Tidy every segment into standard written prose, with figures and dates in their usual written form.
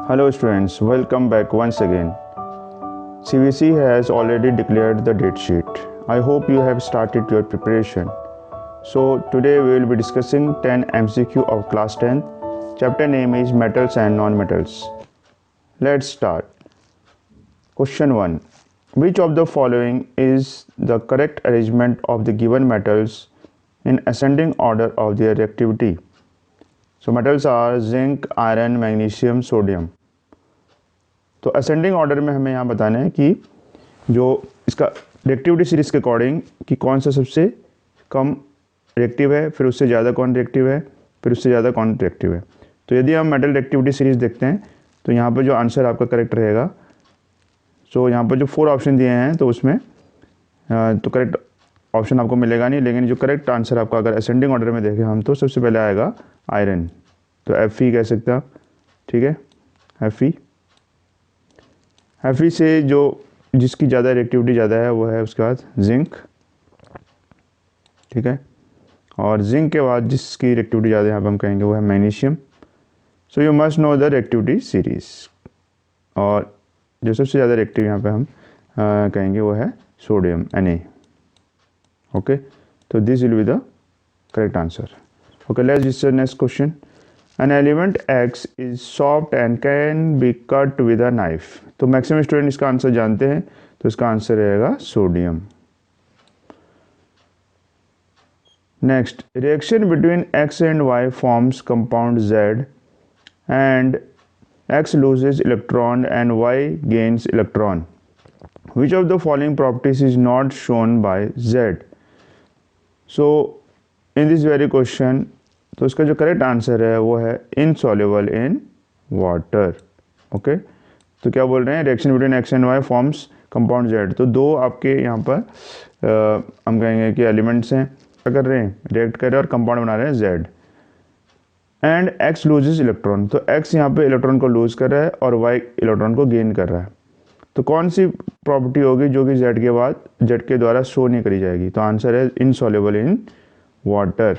Hello students, welcome back once again. CBC has already declared the date sheet. I hope you have started your preparation. So today we will be discussing 10 MCQ of class 10th. Chapter name is metals and non-metals. Let's start. Question 1. Which of the following is the correct arrangement of the given metals in ascending order of their reactivity? So metals are zinc, iron, magnesium, sodium. तो ascending order में हमें यहाँ बताना है कि जो इसका reactivity series के अकॉर्डिंग कि कौन सा सबसे कम रिएक्टिव है, फिर उससे ज़्यादा कौन रिएक्टिव है, फिर उससे ज़्यादा कौन रिएक्टिव है। तो यदि हम मेटल रिएक्टिविटी सीरीज़ देखते हैं तो यहाँ पर जो आंसर आपका करेक्ट रहेगा, सो यहाँ पर जो 4 ऑप्शन दिए हैं तो उसमें तो करेक्ट ऑप्शन आपको मिलेगा नहीं, लेकिन जो करेक्ट आंसर आपका अगर असेंडिंग ऑर्डर में देखें हम तो सबसे पहले आएगा आयरन। तो Fe कह सकते हैं आप, ठीक है। Fe से जो जिसकी ज़्यादा रिएक्टिविटी ज़्यादा है वो है उसके बाद जिंक, ठीक है। और जिंक के बाद जिसकी रिएक्टिविटी ज़्यादा यहाँ पर हम कहेंगे वो है magnesium. So you must know the reactivity series. और जो सबसे ज़्यादा रिएक्टिव यहाँ पे हम कहेंगे वो है सोडियम Na। ओके, तो this will be the correct answer. Okay, let's discuss next question. An element X is soft and can be cut with a knife. तो मैक्सिमम स्टूडेंट इसका आंसर जानते हैं, तो इसका आंसर रहेगा sodium. Next, reaction between X and Y forms compound Z and X loses electron and Y gains electron. Which of the following properties is not shown by Z? So in this very question, तो इसका जो correct answer है वो है insoluble in water. Okay, तो क्या बोल रहे हैं, reaction between X and Y forms compound Z. तो दो आपके यहाँ पर हम कहेंगे कि एलिमेंट्स हैं, क्या कर रहे हैं, रिएक्ट कर रहे हैं और कंपाउंड बना रहे हैं Z. And x loses electron, तो एक्स यहाँ पे इलेक्ट्रॉन को लूज कर रहा है और वाई इलेक्ट्रॉन को गेन कर रहा है। तो कौन सी प्रॉपर्टी होगी जो कि जेड के बाद जेड के द्वारा शो नहीं करी जाएगी? तो आंसर है insoluble in water.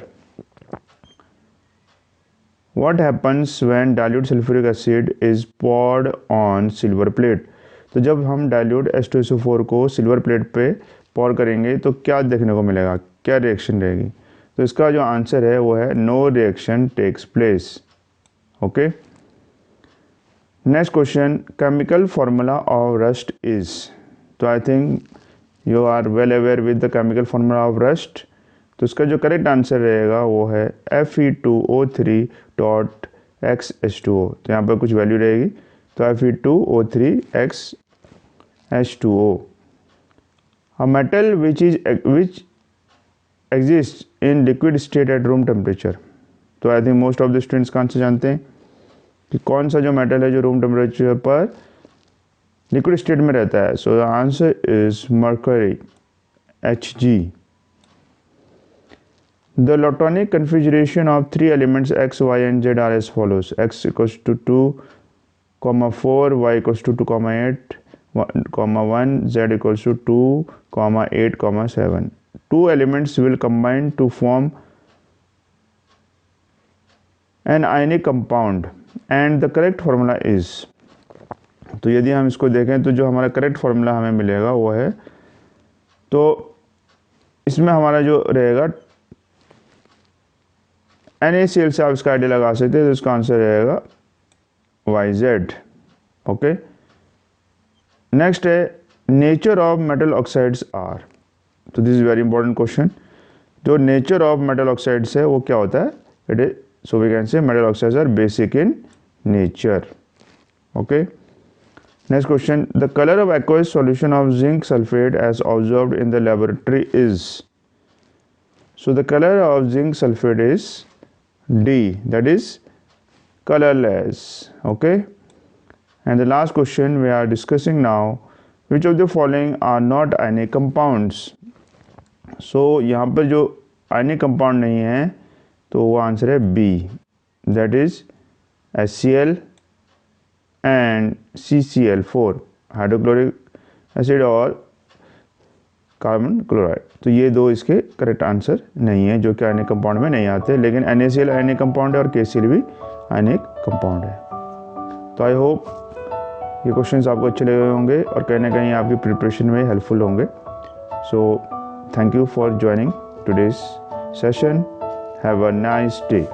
What happens when dilute sulfuric acid is poured on silver plate? तो जब हम डाइल्यूट H2SO4 को सिल्वर प्लेट पे पॉर करेंगे तो क्या देखने को मिलेगा, क्या रिएक्शन रहेगी? तो इसका जो आंसर है वो है no reaction takes place. Okay, next question, chemical formula of rust is. तो I think you are well aware with the chemical formula of rust. तो इसका जो करेक्ट आंसर रहेगा वो है Fe2O3.XH2O। तो यहाँ पर कुछ वैल्यू रहेगी, तो Fe2O3XH2O। A metal which exist in liquid state at room temperature. तो I think most of the students का आंसर जानते हैं कि कौन सा जो मेटल है जो रूम टेम्परेचर पर लिक्विड स्टेट में रहता है। So the answer is mercury, Hg। The Platonic configuration of 3 elements x, y and z are as follows: x equals to 2, 4, y equals to 2, 8, 1, z equals to 2, 8, 7. Two elements will combine to form an ionic compound and the correct formula is। तो यदि हम इसको देखें तो जो हमारा correct formula हमें मिलेगा वो है, तो इसमें हमारा जो रहेगा NaCl से आप इसका आइडिया लगा सकते हैं, तो इसका आंसर रहेगा YZ। ओके, नेक्स्ट है nature of metal oxides are. तो this is very important question. जो नेचर ऑफ मेटल ऑक्साइड्स है वो क्या होता है? It is, so we can say metal oxides are basic in nature. Okay, next question, the colour of aqueous solution of zinc sulphate as observed in the laboratory is. So the colour of zinc sulphate is D, that is colorless. Okay, and the last question we are discussing now, which of the following are not ionic compounds? So यहाँ पर जो ionic compound नहीं है तो वो answer है B, that is HCl and CCl4, hydrochloric acid और carbon chloride. तो ये दो इसके करेक्ट आंसर नहीं है जो कि आयनिक कंपाउंड में नहीं आते, लेकिन NaCl आयनिक कंपाउंड है और KCl भी आयनिक कंपाउंड है। तो आई होप ये क्वेश्चंस आपको अच्छे लगे होंगे और कहीं ना कहीं आपकी प्रिपरेशन में हेल्पफुल होंगे। So thank you for joining today's session. Have a nice day.